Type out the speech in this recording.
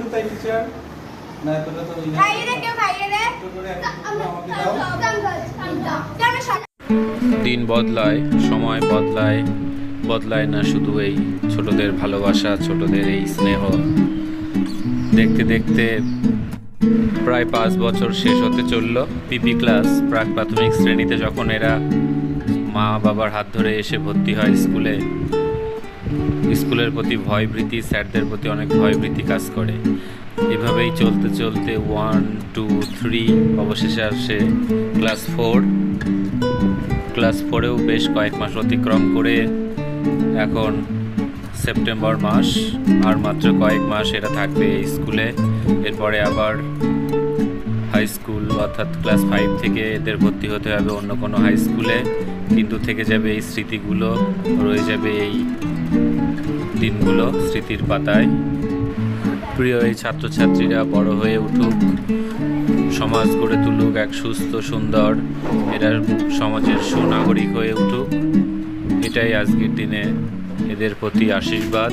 কোথায় টিচার? না তোরা তো খাইয়ে রে কেউ খাইয়ে রে দিন বদলায়, সময় বদলায়, বদলায় না শুধু এই ছোটদের ভালোবাসা, ছোটদের এই স্নেহ। দেখতে দেখতে প্রায় 5 বছর শেষ হতে চলল। পিপি ক্লাস, প্রাক প্রাথমিক শ্রেণীতে যখন এরা মা বাবার হাত ধরে এসে ভর্তি হয় স্কুলে, স্কুলের প্রতি ভয়ভীতি, স্যারদের প্রতি অনেক ভয়ভীতি কাজ করে। এভাবেই চলতে চলতে 1, 2, 3 অবশেষে আসে ক্লাস 4। ক্লাস 4-এও বেশ কয়েক মাস অতিক্রম করে এখন সেপ্টেম্বর মাস, আর মাত্র কয়েক মাস এরা থাকবে এই স্কুলে। এরপরে আবার হাই স্কুল অর্থাৎ ক্লাস 5 থেকে এদের ভর্তি হতে হবে অন্য কোনো হাই স্কুলে। কিন্তু থেকে যাবে এই স্মৃতিগুলো, রয়ে যাবে এই দিনগুলো স্মৃতির পাতায়। প্রিয় এই ছাত্রছাত্রীরা বড় হয়ে উঠুক, সমাজ গড়ে তুলুক এক সুস্থ সুন্দর, এরা সমাজের সুনাগরিক হয়ে উঠুক, এটাই আজকের দিনে এদের প্রতি আশীর্বাদ।